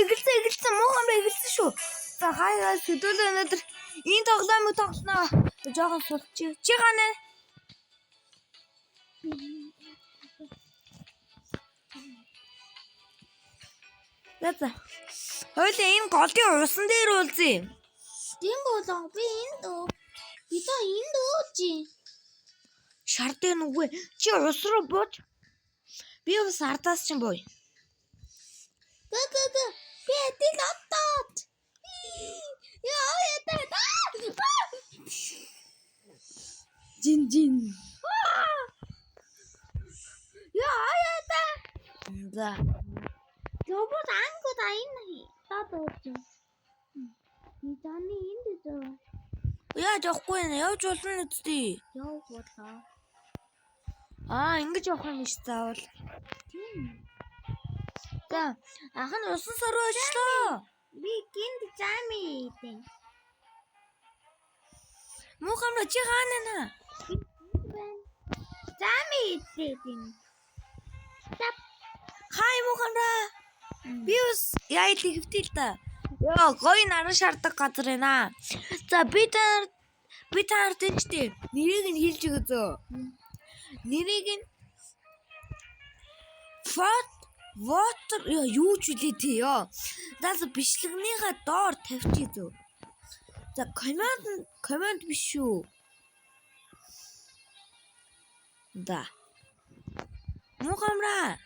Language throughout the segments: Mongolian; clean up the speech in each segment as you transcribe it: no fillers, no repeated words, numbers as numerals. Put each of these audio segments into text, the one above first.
эгэлсэн муухай эгэлсэн шүү. За хаяа хөдөөлөө өнөөдөр энэ тоглоомыг тоглосноо. Жохон сулчих. Чи ганаа. За. Хойлоо энэ голын усан дээр уулзъя. Тийм болоо би энд үү. Би та энд ууж. Шар дээр нүггүй. Чи ус руу бууж. Би бас ардаас чинь бууя. Гэ. Би эдийн оттоод. Яа яа. Жин. Яа яа. За. Жобот ангууд айн таад. Би таны энд дээ. Яаж явахгүй нэ? Явж болно үстэй. Яв болоо. Ингэж явах юм биш заавал. Тийм. За, анхан усан саруу очлоо. Би гинт жами идэ. Мухамра чи хаана нэ? Жами идэ. Тап. Хай мухамра. Би бас яа тэгвтэл та. Йоо, гоё наран шаардаг газар байна. За, би таар тэнчтэй. Нэрийг нь хэлж өгөө. Нэрийг нь water юу ч үлээ тий ёо. Даас бичлэгнийхаа доор тавьчих зөө. За command биш шүү. Да. Мухамра.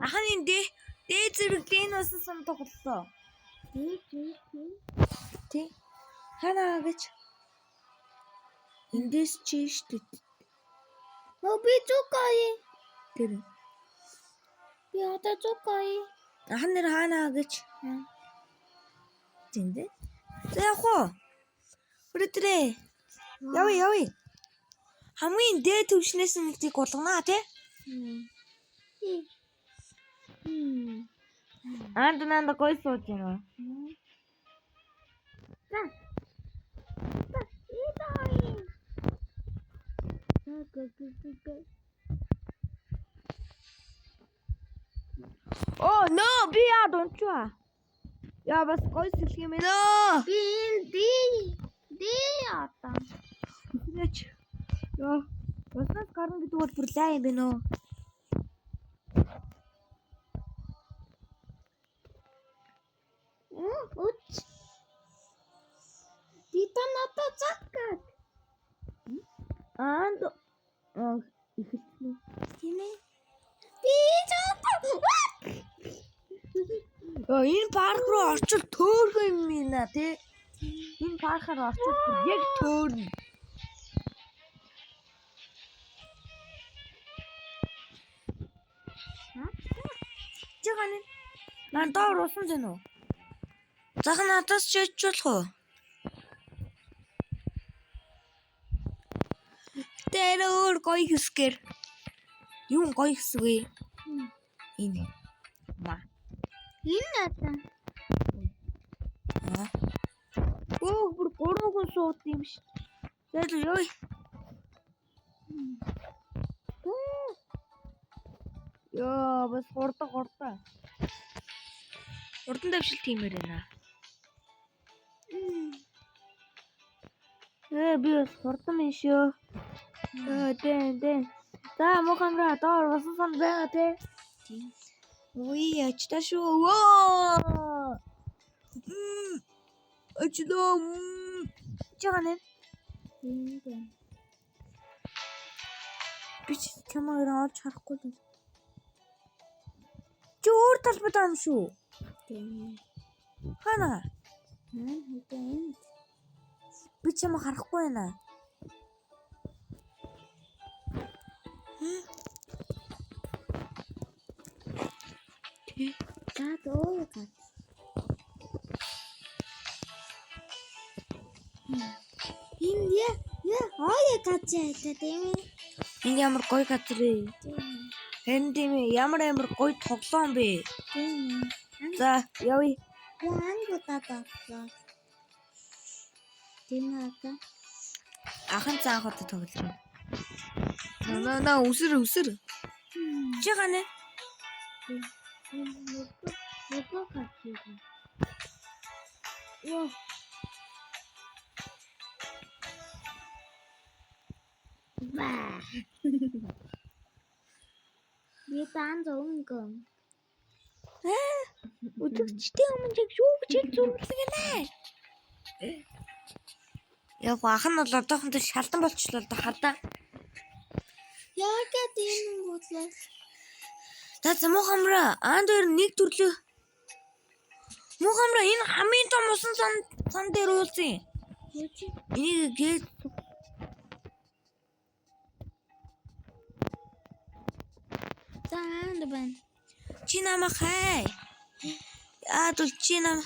Ахын дээд зэрэглийн усан сум тоглолоо. Тий. Хана гэж. Эндээс чи штэ. Би зүгэй. Тэр. Би одоо зүгэй. Ахан нэр хаана гэж. Тэндэ. За яг уу. Хүрээтрээ. Явъя. Хамгийн дээд төвшнээс нэгтийг болгоно тий. Анднанда гой сууж байна. За. Оо no би яа дончоо. Яа бас гой сэлх юм ээ. Би ди ата. Үгүй яа. Боснос гарна гэдэг бол бүр лай юм бэ нөө. Уч. Дитаната цаккат. Анд ихэлсэн. Тийм ээ. Би чамтай. Энэ парк руу орчвол төөрхөн юм байна тий. Энэ паркаар орчвол яг төөрнө. Жиганы. Нан доор усан зэн үү? Зах надаас ч ячуулах уу? Тэр өөр гоё хэсгэр. Юу гоё хэсэг вэ? Энэ. Ма. Энэ ата. Бүр гурван хүн сууд юм шиг. Тэгэл ёо. Яа, бас хурдан. Хурдан давшил тиймэр байна. Би бас хурдан юм шүү. Дэн. За мухамра доор усан сан байгаа те. Тийм. Ой, ачта шүү. Воо! Ачдоо. Чаганэ. Би чамайг орж харахгүй л. Чи өөр талбад ам шүү. Тийм. Хана? Хэвэн. Би чамайг харахгүй байна. Таад оо гад. Индия яа гацаа тийм ээ. Энэ ямар гоё газар вэ? Хэн тийм ээ ямар гоё тоглоом бэ? Тийм. За явъя. Ангуудаа баглаа. Тийм аа. Ахан цаан хот тоглоно. На үсэр. Чи ганэ? Нөгөө качиг. Яа. Ба. Би таан зөнгөн. Өдөрчтэй өмнө яг юу гэж зүрлэгэнэ. Яг ах нь бол одоохондоо шалдан болчихлоо да хадаа. Яагаад энэ бодлоо? За мухамра аан дээр нэг төрлөө. Мухамра энэ хамгийн том усан сан дээр уулзъя. Энийг гээд Таанд байна. чи намайг хай. Тул чи нам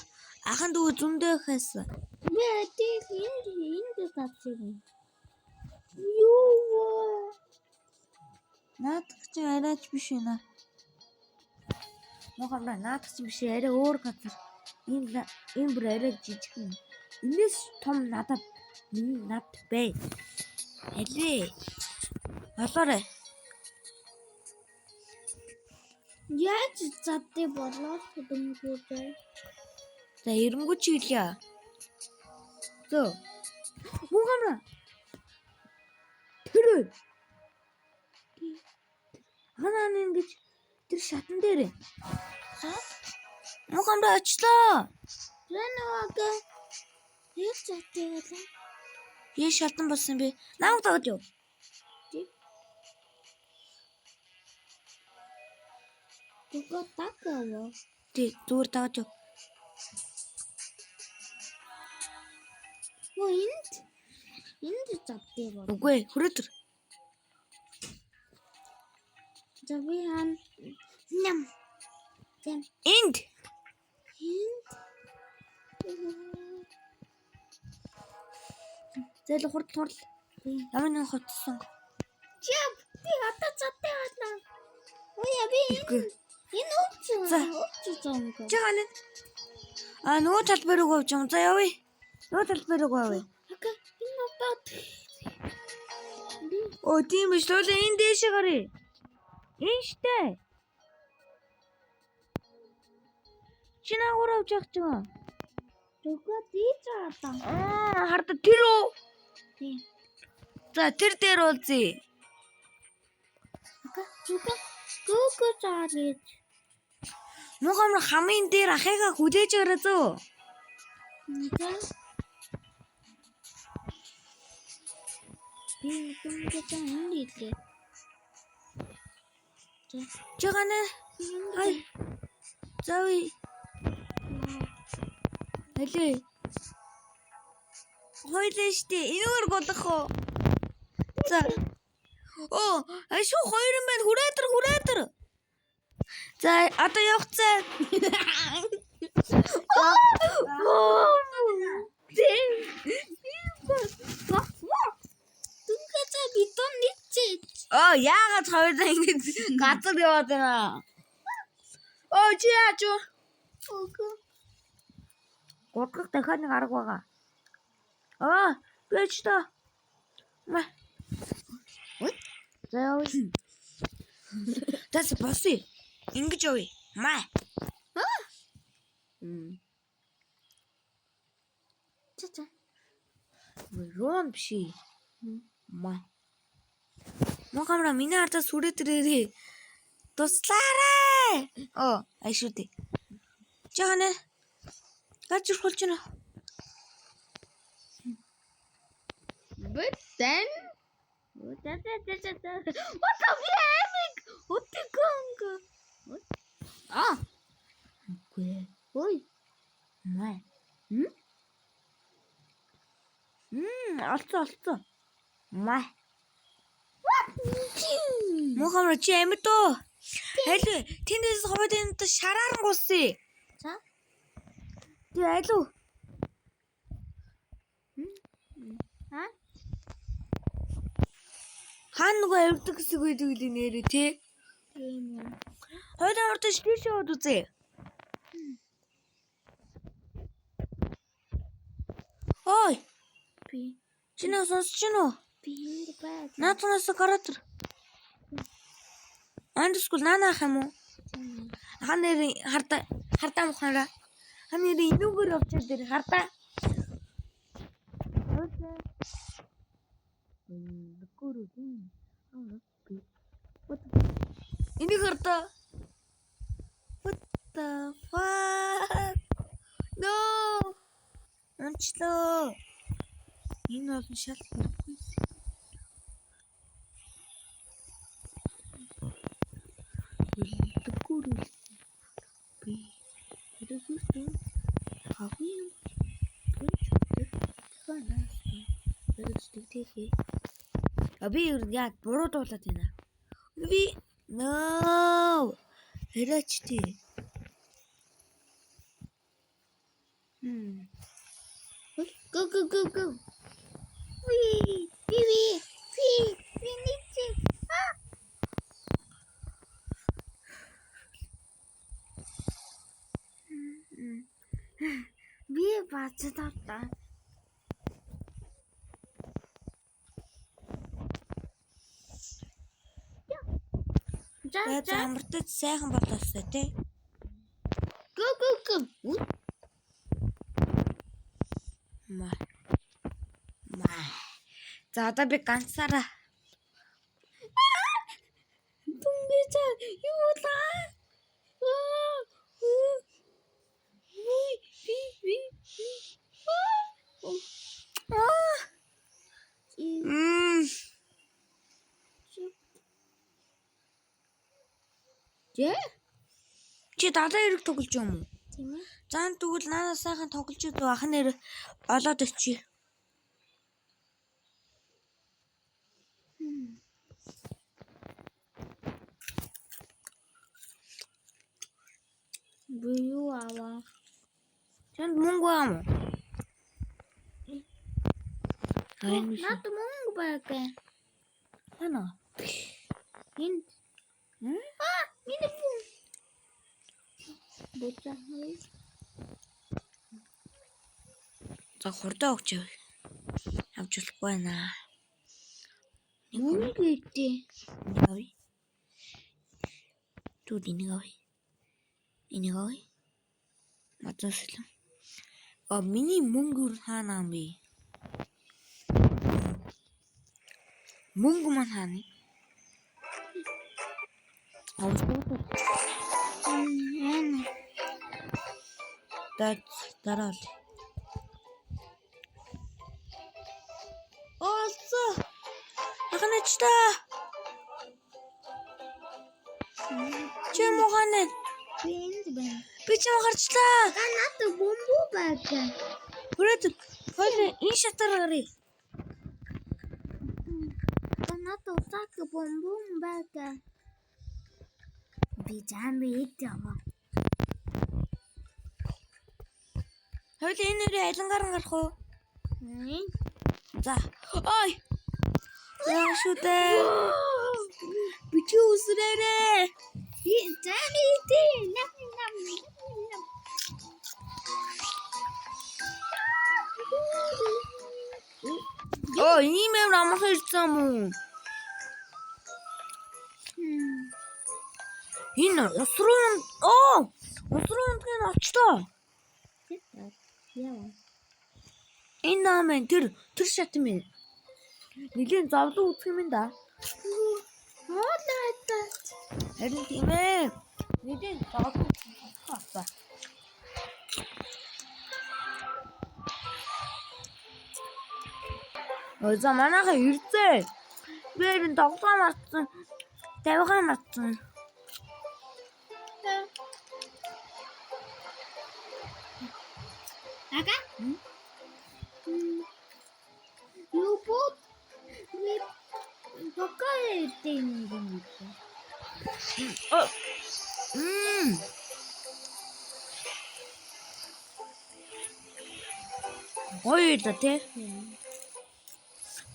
ахын дүү зөндөө хайсан. Би адил энд татчих юм. Юу? Наадах чи арайч биш ээ. Мухамра наадах чи биш арай өөр газар. Энэ бүр арай жижиг юм. Энэс том надад над бай. Алээ. Олоорой. Яаж задтай болоод хөдөлгөөтэй. За эрэнгүү чи хэлье. Зөө. Мухамра. Тэр. Ханаа ингэж тэр шатан дээр. Мухамра очлоо. Рэнэвага. Яаж задтай болоо? Яа шатан болсон бэ? Намайг дагаж юу? Туга такава. Тий, зүгээр дагаж юу? Оо энд задтай болоо. Үгүй ээ, хүрээтэр. За би хан ням. Тэм. Энд. Зэл хурд. Ямар нэг хотсон. Чап. Би хата задтай байна. Ой би энэ өвчөө. За. Өвчөө. Жагаан. Нөгөө талбай руу явж юм. За явъя. Нөгөө талбай руу явъя. Окей. Энэ бат. Оо тийм биш л энэ дээшээ гарыг. Энэ штэ. Чи наагуур авч явах ч юм. Туга тийч аа. Харда тэр үү? Тий. За тэр дээр уулзъя. Окей. Туга гоо заач. Мухамра хамгийн дээр ахыгаа хүлээж өрөө зөө. Окей. Би туга эндээ. Жагаан. Хай. Зави. Алээ. Хойлоо штэ. Энэгээр голох уу? За. Оо, ашиг хоёр юм байна. Хүрээдэр. За, одоо явцгаа. Туга битон ничээ. Яагаад хоёроо ингэж газар яваад байна? Чи яач вэ? Окей. Гургах дахиад нэг арга байгаа. Бич та. Ой. За явъя. Тэс босъё. Ингэж явъя. Маа. Чача. Рон биш. Маа. Мухамра миний ардаас сүрэтэрээ. Туслаарай. Айшүдэ. Жагаан. Гаж урхулж байна. But then what the heck? What the conga? Үгүй. Ой. Маа. Олцоо. Маа. Мухамра чи амьд уу? Аль тэндээс ховоод энэ шараар гусъя. За. Тий алуу. Хаан нөгөө авирдаг хэсэг байдаг л нэрээ тий. Тийм үү. Хоёрын урдч тийш яваад үзье. Ой. Би Чи нэг сонсож байна уу? би энд байна. Наатнаас гараад ир. Андскул наанах юм уу? Хан нэр Хартаа мухаараа. Хань энүүгээр явчих дээр хартаа. Энийг хартаа. What the fuck? No. Онцлоо. Энэ бол шал хэрэггүй. Би тэрүүсээ хавын би яа буруу дуулаад байна. Би no. Хэрэгчтэй. Go. We need to. Би бацдаа. За амартад сайхан болоосоо тий. Go. Маа. За одоо би ганцаараа. Түнгэч юу лаа? Чи дадаа хэрэг тоглож юм уу? Тийм ээ. Зан тэгвэл надад сайхан тоглож идв ах нэр олоод очие. Би юу аваа? Чанд мөнгө аа мó? Наад мөнгө байгаа. Хана? Энд. Миний мөнгө. Бочаа. За хурдаа өгч яв. Авч болохгүй байна. Мөнгө итээ. Яви. Тут ингавь. Матасэлэн. Миний мөнгө хаана юм бэ? Мөнгө маань хаана? Дараал. Олсо. Ахначта. Чи моханаа. Би энд байна. Би ч харчлаа. Наад бомбо байгаа. Хүрээд хоёул энэ шатаар гарыг. Наад утак бомбо байгаа. Би жамби идваа. Хоёул энэ нэрээ алангаар гарах уу? За. Ой. Яа шүтэ. Би ч үсрээрээ. Би жамби идээ. Нам. Ийм амархан ирсэн юм уу? Энэ усрын гэн очлоо. Яа. Энэ намын тэр шат юм. Нилийн зовлон үзэх юм да. Хоолойтой. Харин тийм ээ. Нилийн зовлон хаа. За манайха ирцээ. Бэрэн тоглоом марцсан. Тавихаа марцсан. Ага. Юу бод? Ми бокаа дэйнэ. Ой да те.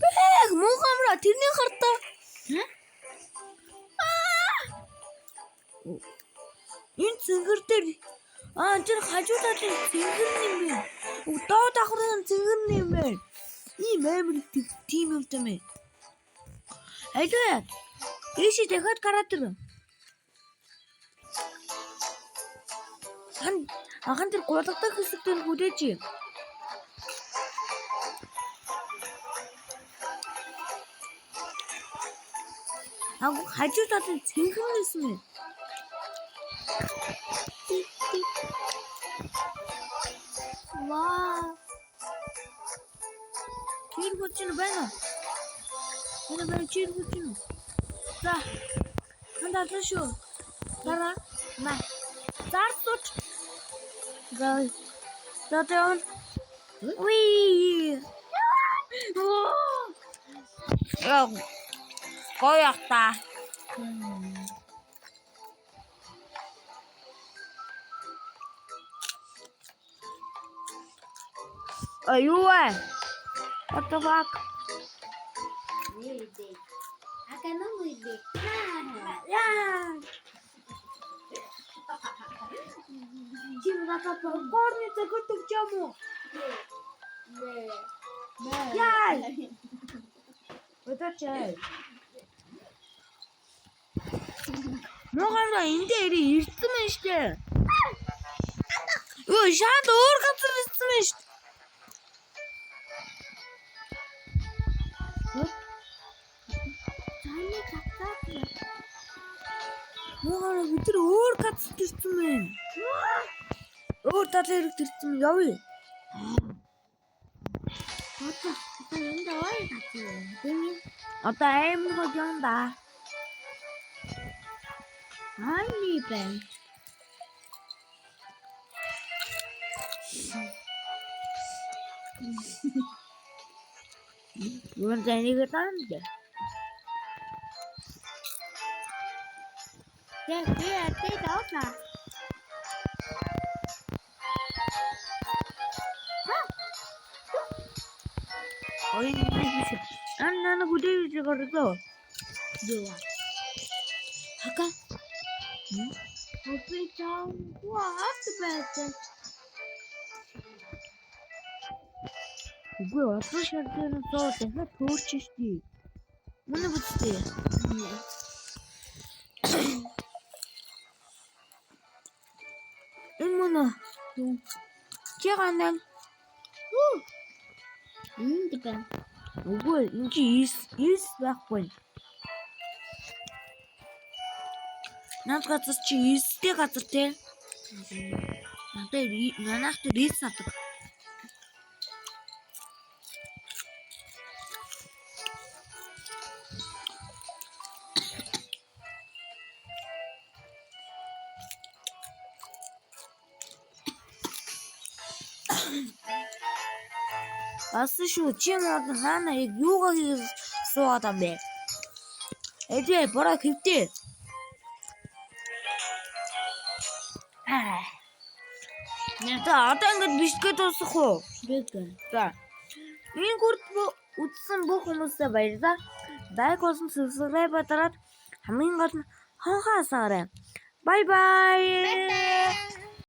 Бэг мухамра тэрний хартаа. Энэ цэнгэр дээр тэр хажуудаа цэнгэр юм бэ. Доо давхрын цэнгэр юм бэ. Ийм амар тийм юм тэмэ. Айлаа. Ээши дахиад гараад ир. Хан тэр гулгадаг хэсэгт нь хүлээж. Хажуу талд цэнхэн байсан юм. Вау. Чир хүчин байна. Энэ чир хүчин. За. Хандаа шүү. Дараа. Маа. Зартуч. Затон. Уи. Гоёхта. Аюуа. What the fuck? Muide. Acá no muide. Yeah. Чимгака попкорни төгөдөг юм уу? Яа. Өдөөчэй. Могондоо энд дээр ирсэн мэн штэ. Юу шаад өөр газар ирсэн мэн штэ. Таны катаа. Могондоо бид тэр өөр газар ирсэн мэн. Өөр талын хэрэг ирсэн явъя. Одоо энэ ой гацээ. Одоо аим гоо юм да. Ани бэн. Юун зэнийг таанд. Тэ давна. Ой биш. Анна гүдэж гардаг. Яа. Хака. Опи чам. What bad. Үгүй одоо шалдсан зоо дахиад төөрч штий. Мөн бүцтэй. Энэ чиганан. Дипэн. Үгүй энэ чи is байхгүй. Надад чи isтэй газар те. Надад is садаг. Асы шүү чи мод хаана юугаа суугаад юм бэ? Эдээ бороо хэвтээ. Одоо ингэж бишкет уусах уу? За. Энэ гүрд үтсэн бүх хүмүүстээ баярлалаа. Лайк болон subscribe дараад хамгийн гол нь хонхоосаарай. Bye bye.